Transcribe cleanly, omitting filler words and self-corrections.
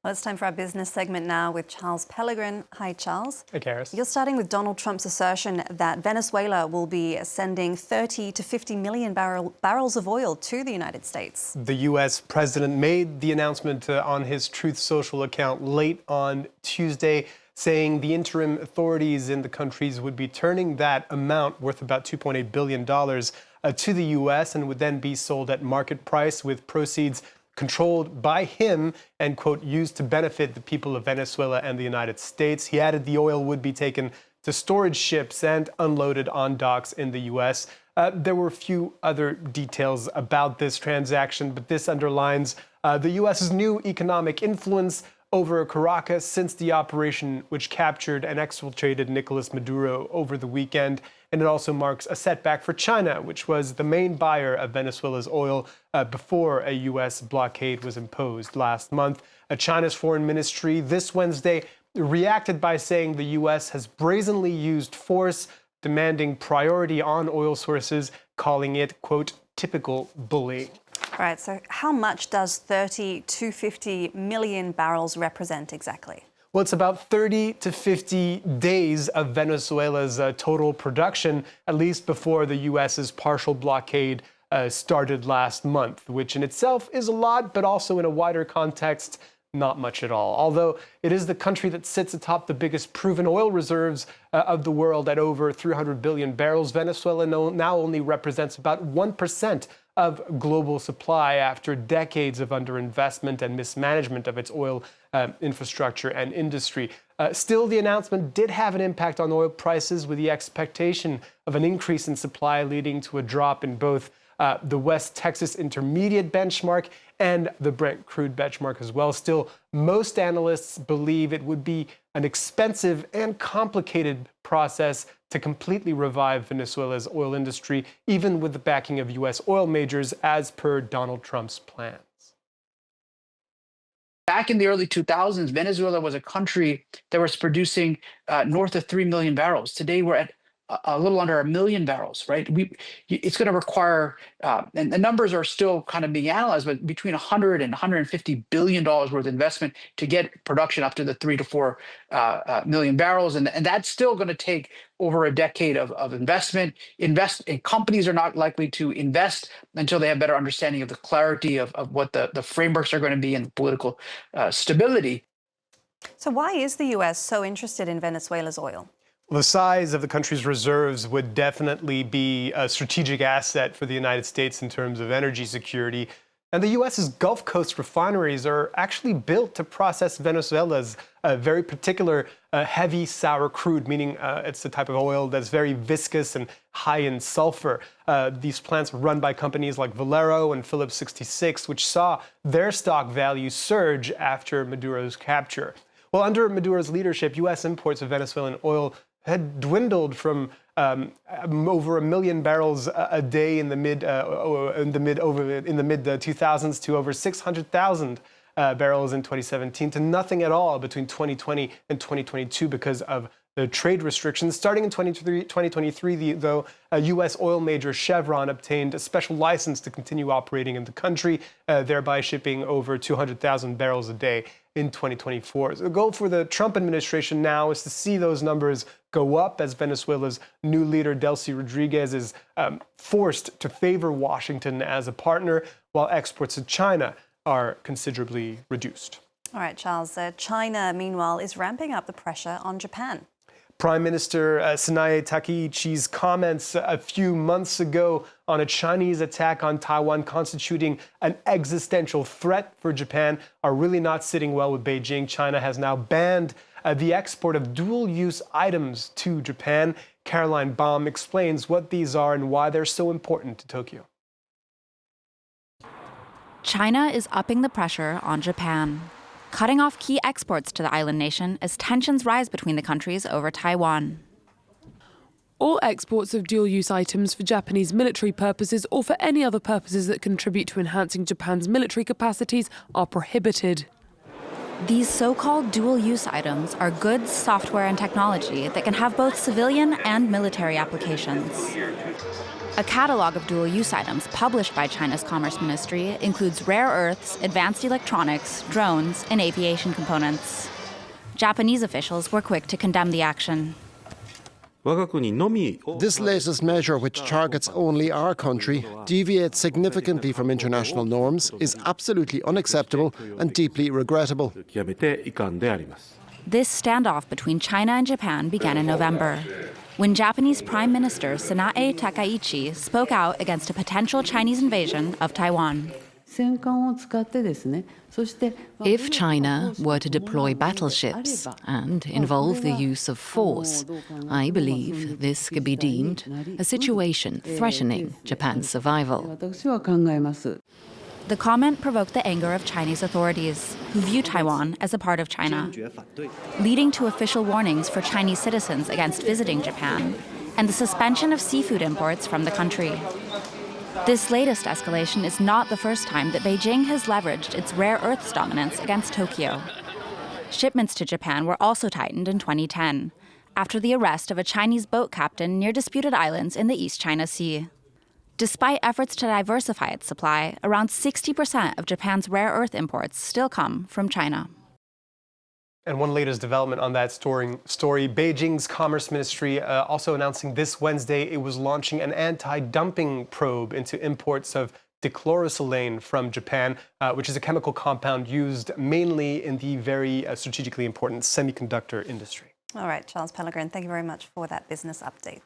Well, it's time for our business segment now with Charles Pellegrin. Hi, Charles. Hey, Karis. You're starting with Donald Trump's assertion that Venezuela will be sending 30 to 50 million barrels of oil to the United States. The U.S. president made the announcement on his Truth Social account late on Tuesday, saying the interim authorities in the countries would be turning that amount, worth about $2.8 billion, to the U.S. and would then be sold at market price with proceeds controlled by him and, quote, used to benefit the people of Venezuela and the United States. He added the oil would be taken to storage ships and unloaded on docks in the U.S. There were a few other details about this transaction, but this underlines the U.S.'s new economic influence over Caracas since the operation which captured and exfiltrated Nicolas Maduro over the weekend. And it also marks a setback for China, which was the main buyer of Venezuela's oil before a U.S. blockade was imposed last month. China's foreign ministry this Wednesday reacted by saying the U.S. has brazenly used force, demanding priority on oil sources, calling it, quote, typical bullying. All right, so how much does 30 to 50 million barrels represent exactly? Well, it's about 30 to 50 days of Venezuela's total production, at least before the U.S.'s partial blockade started last month, which in itself is a lot, but also in a wider context, not much at all. Although it is the country that sits atop the biggest proven oil reserves of the world at over 300 billion barrels, Venezuela now only represents about 1% of global supply after decades of underinvestment and mismanagement of its oil infrastructure and industry. Still, the announcement did have an impact on oil prices, with the expectation of an increase in supply leading to a drop in both the West Texas Intermediate benchmark and the Brent crude benchmark as well. Still, most analysts believe it would be an expensive and complicated process to completely revive Venezuela's oil industry, even with the backing of U.S. oil majors, as per Donald Trump's plans. Back in the early 2000s, Venezuela was a country that was producing north of 3 million barrels. Today, we're at a little under 1 million barrels, right? It's going to require, and the numbers are still kind of being analyzed, but between 100 and 150 billion dollars worth of investment to get production up to the 3 to 4 million barrels, and that's still going to take over a decade of investment. And companies are not likely to invest until they have better understanding of the clarity of what the frameworks are going to be and political stability. So why is the U.S. so interested in Venezuela's oil? The size of the country's reserves would definitely be a strategic asset for the United States in terms of energy security. And the U.S.'s Gulf Coast refineries are actually built to process Venezuela's very particular heavy sour crude, meaning it's the type of oil that's very viscous and high in sulfur. These plants are run by companies like Valero and Phillips 66, which saw their stock value surge after Maduro's capture. Well, under Maduro's leadership, U.S. imports of Venezuelan oil had dwindled from over 1 million barrels a day in the mid 2000s to over 600,000 barrels in 2017 to nothing at all between 2020 and 2022 because of the trade restrictions. Starting in 2023, though, a U.S. oil major Chevron obtained a special license to continue operating in the country, thereby shipping over 200,000 barrels a day in 2024. So the goal for the Trump administration now is to see those numbers go up as Venezuela's new leader, Delcy Rodriguez, is forced to favor Washington as a partner, while exports to China are considerably reduced. All right, Charles. China, meanwhile, is ramping up the pressure on Japan. Prime Minister Sanae Takaichi's comments a few months ago on a Chinese attack on Taiwan constituting an existential threat for Japan are really not sitting well with Beijing. China has now banned the export of dual-use items to Japan. Caroline Baum explains what these are and why they're so important to Tokyo. China is upping the pressure on Japan, cutting off key exports to the island nation as tensions rise between the countries over Taiwan. All exports of dual-use items for Japanese military purposes or for any other purposes that contribute to enhancing Japan's military capacities are prohibited. These so-called dual-use items are goods, software, and technology that can have both civilian and military applications. A catalog of dual-use items published by China's Commerce Ministry includes rare earths, advanced electronics, drones, and aviation components. Japanese officials were quick to condemn the action. This latest measure, which targets only our country, deviates significantly from international norms, is absolutely unacceptable and deeply regrettable. This standoff between China and Japan began in November, when Japanese Prime Minister Sanae Takaichi spoke out against a potential Chinese invasion of Taiwan. If China were to deploy battleships and involve the use of force, I believe this could be deemed a situation threatening Japan's survival. The comment provoked the anger of Chinese authorities, who view Taiwan as a part of China, leading to official warnings for Chinese citizens against visiting Japan and the suspension of seafood imports from the country. This latest escalation is not the first time that Beijing has leveraged its rare earths dominance against Tokyo. Shipments to Japan were also tightened in 2010, after the arrest of a Chinese boat captain near disputed islands in the East China Sea. Despite efforts to diversify its supply, around 60% of Japan's rare earth imports still come from China. And one latest development on that story, Beijing's Commerce Ministry also announcing this Wednesday it was launching an anti-dumping probe into imports of dichlorosilane from Japan, which is a chemical compound used mainly in the very strategically important semiconductor industry. All right, Charles Pellegrin, thank you very much for that business update.